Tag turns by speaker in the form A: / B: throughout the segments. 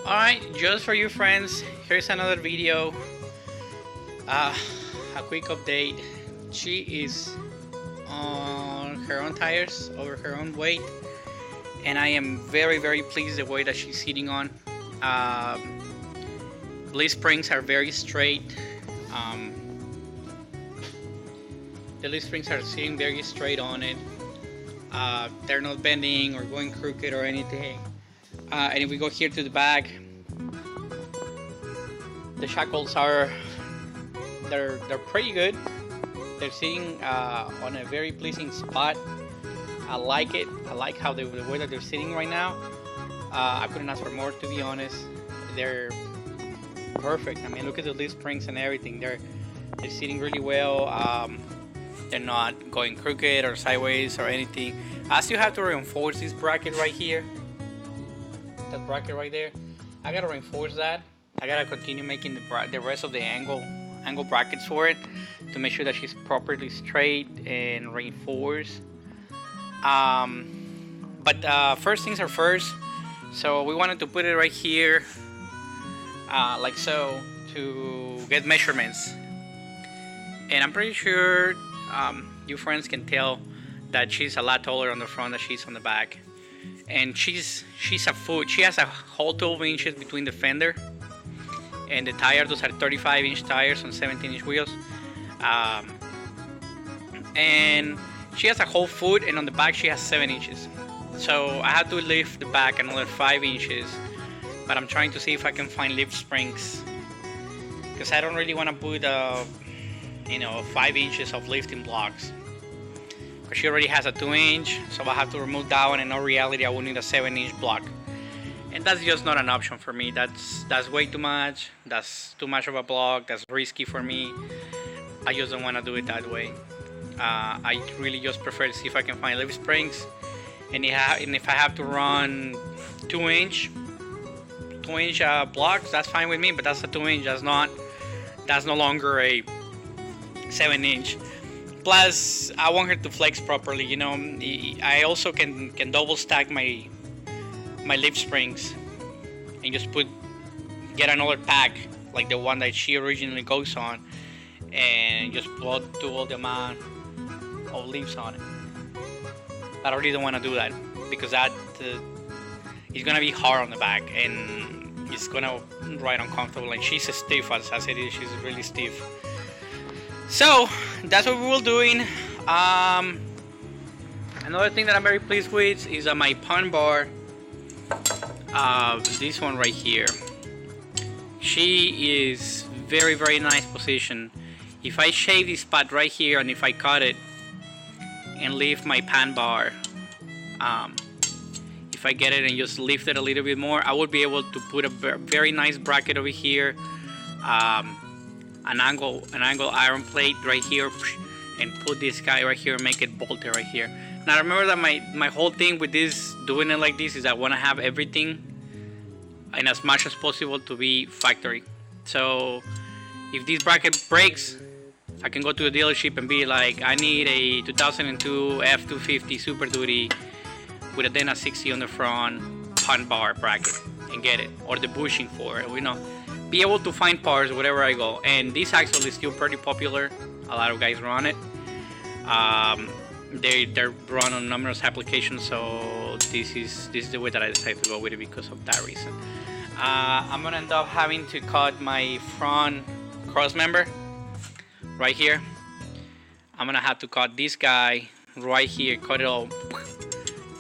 A: Alright, just for you friends, here's another video. A quick update. She is on her own tires, over her own weight, and I am very pleased the way that she's sitting on. Leaf springs are very straight. The leaf springs are sitting very straight on it. They're not bending or going crooked or anything. And if we go here to the back, the shackles are they're pretty good. They're sitting on a very pleasing spot. I like it. I like how the way that they're sitting right now. I couldn't ask for more, to be honest. They're perfect. I mean, look at the leaf springs and everything. They're sitting really well. They're not going crooked or sideways or anything. I still have to reinforce this bracket right here. That bracket right there. I gotta reinforce that. I gotta continue making the rest of the angle brackets for it to make sure that she's properly straight and reinforced. But first things are first. So we wanted to put it right here, like so, to get measurements. And I'm pretty sure you friends can tell that she's a lot taller on the front than she's on the back. And she's a foot. She has a whole 12 inches between the fender and the tire. Those are 35-inch tires on 17-inch wheels. And she has a whole foot, and on the back she has 7 inches. So I have to lift the back another 5 inches. But I'm trying to see if I can find lift springs, because I don't really want to put 5 inches of lifting blocks. Because she already has a 2-inch, so I have to remove that one. In all reality, I will need a 7-inch block, and that's just not an option for me. That's way too much. That's too much of a block. That's risky for me. I just don't want to do it that way. I really just prefer to see if I can find lift springs, and if I have to run 2-inch blocks, that's fine with me. But that's a 2-inch. That's no longer a 7-inch. Plus, I want her to flex properly. I also can double stack my lift springs and just get another pack like the one that she originally goes on, and just put double the amount of leaves on it. But I really don't want to do that, because that is gonna be hard on the back, and it's gonna ride uncomfortable. And she's stiff as it is. She's really stiff. So that's what we were doing. Another thing that I'm very pleased with is my pun bar. This one right here. She is very nice position. If I shave this spot right here, and if I cut it and leave my pan bar, if I get it and just lift it a little bit more, I would be able to put a very nice bracket over here. An angle iron plate right here, and put this guy right here and make it bolted right here. Now remember that my whole thing with this, doing it like this, is I want to have everything and as much as possible to be factory. So if this bracket breaks, I can go to the dealership and be like, I need a 2002 F250 Super Duty with a Danna60 on the front pun bar bracket, and get it, or the bushing for it. Be able to find parts wherever I go. And this actually is still pretty popular. A lot of guys run it. They're run on numerous applications, so this is the way that I decided to go with it, because of that reason. I'm gonna end up having to cut my front cross member right here. I'm gonna have to cut this guy right here, cut it all,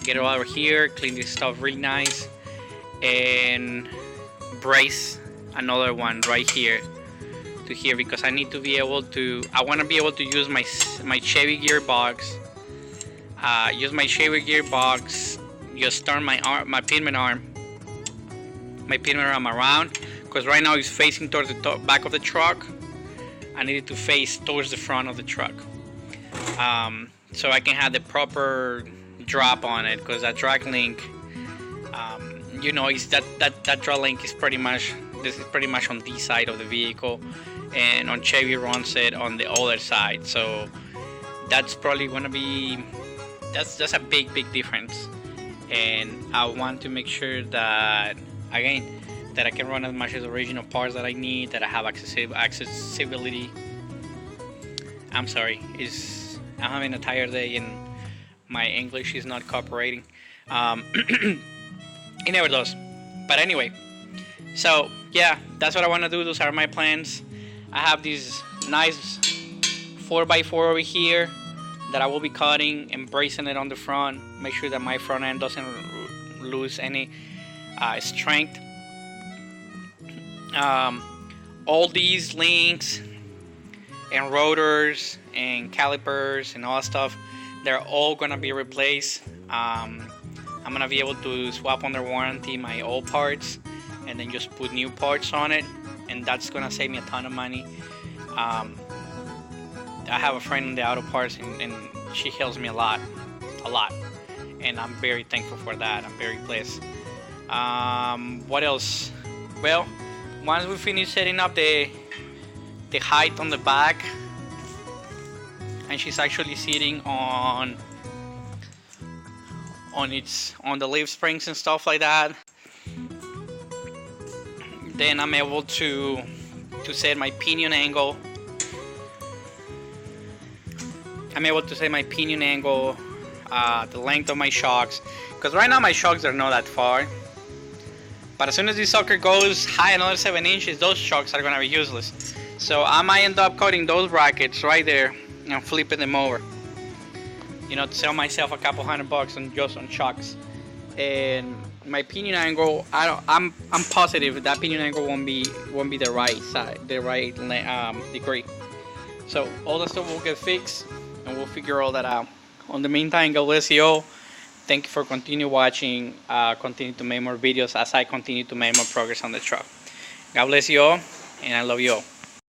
A: get it all over here, clean this stuff really nice, and brace another one right here to here, because I need to be able to, I want to be able to use my Chevy gearbox, just turn my pivot arm around, because right now it's facing towards the back of the truck. I need it to face towards the front of the truck, so I can have the proper drop on it, because that drag link, is that drag link is pretty much, this is pretty much on this side of the vehicle, and on Chevy runs it on the other side. So that's probably gonna be, that's a big difference. And I want to make sure that, again, that I can run as much as original parts that I need, that I have accessibility. I'm sorry, I'm having a tired day and my English is not cooperating. It never does. But anyway, so yeah, that's what I want to do. Those are my plans. I have this nice 4x4 over here that I will be cutting and bracing it on the front. Make sure that my front end doesn't lose any strength. All these links and rotors and calipers and all that stuff, they're all gonna be replaced. I'm gonna be able to swap under warranty my old parts and then just put new parts on it, and that's gonna save me a ton of money. I have a friend in the auto parts and she helps me a lot, and I'm very thankful for that. I'm very blessed. What else? Well, once we finish setting up the height on the back, and she's actually sitting on the leaf springs and stuff like that, then I'm able to set my pinion angle. I'm able to set my pinion angle, the length of my shocks, because right now my shocks are not that far. But as soon as this sucker goes high another 7 inches, those shocks are gonna be useless. So I might end up cutting those brackets right there and flipping them over. You know, to sell myself a couple $100 on just on shocks. And my pinion angle, I'm positive that pinion angle won't be the right side, the right degree. So all that stuff will get fixed, and we'll figure all that out. On the meantime, God bless you all. Thank you for continue watching. Continue to make more videos as I continue to make more progress on the truck. God bless you all, and I love you all.